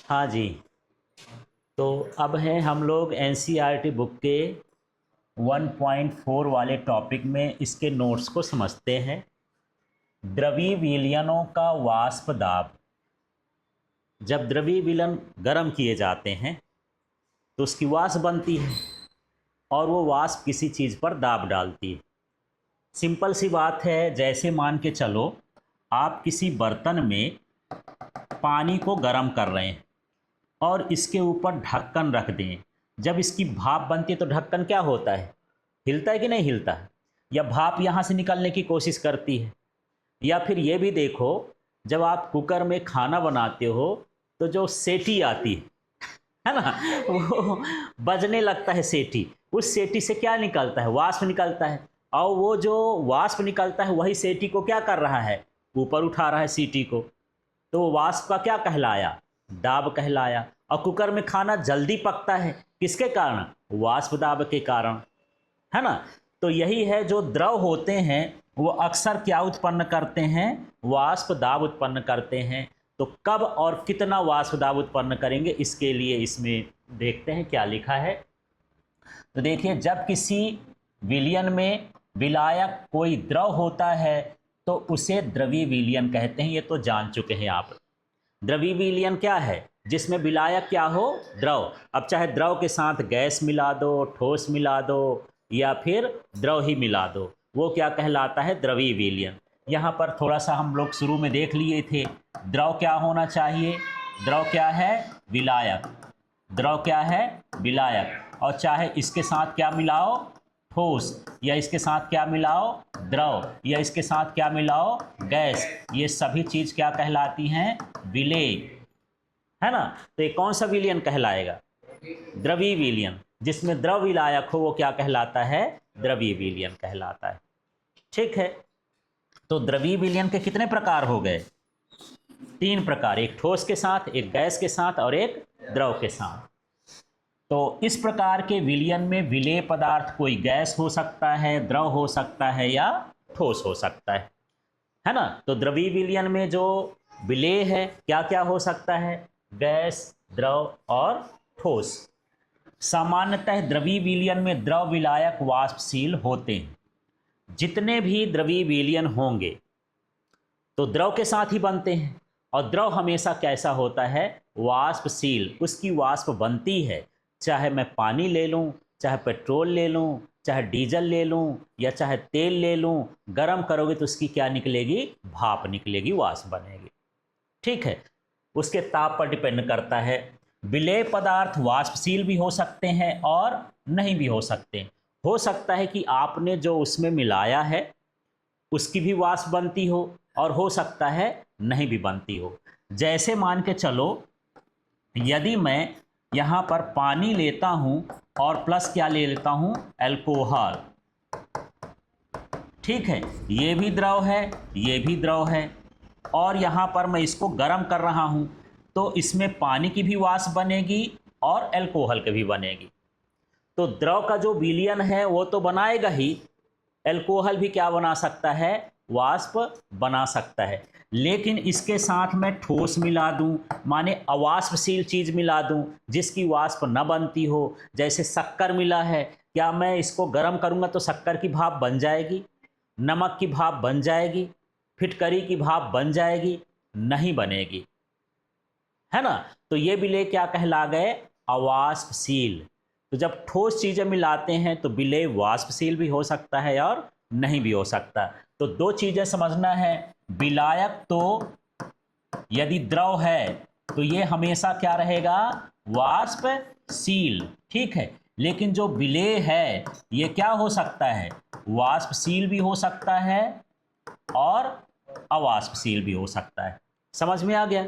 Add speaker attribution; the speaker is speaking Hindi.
Speaker 1: हाँ जी। तो अब हैं हम लोग एनसीईआरटी बुक के 1.4 वाले टॉपिक में इसके नोट्स को समझते हैं। द्रवीय विलयनों का वाष्प दाब। जब द्रवीय विलयन गर्म किए जाते हैं तो उसकी वाष्प बनती है और वो वाष्प किसी चीज़ पर दाब डालती है। सिंपल सी बात है, जैसे मान के चलो आप किसी बर्तन में पानी को गर्म कर रहे हैं और इसके ऊपर ढक्कन रख दें। जब इसकी भाप बनती है तो ढक्कन क्या होता है, हिलता है कि नहीं हिलता है, या भाप यहाँ से निकलने की कोशिश करती है। या फिर ये भी देखो, जब आप कुकर में खाना बनाते हो तो जो सीटी आती है ना, वो बजने लगता है सीटी। उस सीटी से क्या निकलता है, वाष्प निकलता है। और वो जो वाष्प निकलता है वही सीटी को क्या कर रहा है, ऊपर उठा रहा है सीटी को। तो वो वाष्प का क्या कहलाया, दाब कहलाया। और कुकर में खाना जल्दी पकता है किसके कारण, वाष्प दाब के कारण, है ना। तो यही है, जो द्रव होते हैं वो अक्सर क्या उत्पन्न करते हैं, वाष्प दाब उत्पन्न करते हैं। तो कब और कितना वाष्प दाब उत्पन्न करेंगे, इसके लिए इसमें देखते हैं क्या लिखा है। तो देखिए, जब किसी विलयन में विलायक कोई द्रव होता है तो उसे द्रवीय विलयन कहते हैं। ये तो जान चुके हैं आप। द्रवीय विलयन क्या है, जिसमें विलायक क्या हो, द्रव। अब चाहे द्रव के साथ गैस मिला दो, ठोस मिला दो, या फिर द्रव ही मिला दो, वो क्या कहलाता है, द्रवीय विलयन। यहाँ पर थोड़ा सा हम लोग शुरू में देख लिए थे, द्रव क्या होना चाहिए, द्रव क्या है, विलायक। द्रव क्या है, विलायक। और चाहे इसके साथ क्या मिलाओ, ठोस, या इसके साथ क्या मिलाओ, द्रव, या इसके साथ क्या मिलाओ, गैस, ये सभी चीज क्या कहलाती हैं, विलेय, है ना। तो ये कौन सा विलयन कहलाएगा, द्रवीय विलयन। जिसमें द्रव विलायक हो वो क्या कहलाता है, द्रवीय विलयन कहलाता है। ठीक है। तो द्रवीय विलयन के कितने प्रकार हो गए, 3 प्रकार, एक ठोस के साथ, एक गैस के साथ और एक द्रव के साथ। तो इस प्रकार के विलयन में विलेय पदार्थ कोई गैस हो सकता है, द्रव हो सकता है, या ठोस हो सकता है ना। तो द्रवीय विलयन में जो विलेय है क्या क्या हो सकता है, गैस, द्रव और ठोस। सामान्यतः द्रवीय विलयन में द्रव विलायक वाष्पशील होते हैं। जितने भी द्रवीय विलयन होंगे तो द्रव के साथ ही बनते हैं, और द्रव हमेशा कैसा होता है, वाष्पशील, उसकी वाष्प बनती है। चाहे मैं पानी ले लूं, चाहे पेट्रोल ले लूं, चाहे डीजल ले लूं, या चाहे तेल ले लूं, गर्म करोगे तो उसकी क्या निकलेगी, भाप निकलेगी, वाष्प बनेगी। ठीक है। उसके ताप पर डिपेंड करता है। विलेय पदार्थ वाष्पशील भी हो सकते हैं और नहीं भी हो सकते। हो सकता है कि आपने जो उसमें मिलाया है उसकी भी वाष्प बनती हो, और हो सकता है नहीं भी बनती हो। जैसे मान के चलो, यदि मैं यहाँ पर पानी लेता हूँ और प्लस क्या ले लेता हूँ, अल्कोहल। ठीक है, ये भी द्रव है, ये भी द्रव है, और यहाँ पर मैं इसको गर्म कर रहा हूँ तो इसमें पानी की भी वाष्प बनेगी और अल्कोहल की भी बनेगी। तो द्रव का जो विलयन है वो तो बनाएगा ही, अल्कोहल भी क्या बना सकता है, वाष्प बना सकता है। लेकिन इसके साथ मैं ठोस मिला दूं, माने अवाष्पशील चीज मिला दूं जिसकी वाष्प न बनती हो, जैसे शक्कर मिला है, क्या मैं इसको गर्म करूंगा तो शक्कर की भाप बन जाएगी, नमक की भाप बन जाएगी, फिटकरी की भाप बन जाएगी, नहीं बनेगी, है ना। तो ये विलेय क्या कहला गए, अवाष्पशील। तो जब ठोस चीजें मिलाते हैं तो विलेय वाष्पशील भी हो सकता है और नहीं भी हो सकता। तो 2 चीजें समझना है, विलायक तो यदि द्रव है तो ये हमेशा क्या रहेगा, वाष्पशील। ठीक है। लेकिन जो विलेय है ये क्या हो सकता है, वाष्पशील भी हो सकता है और अवाष्पशील भी हो सकता है। समझ में आ गया।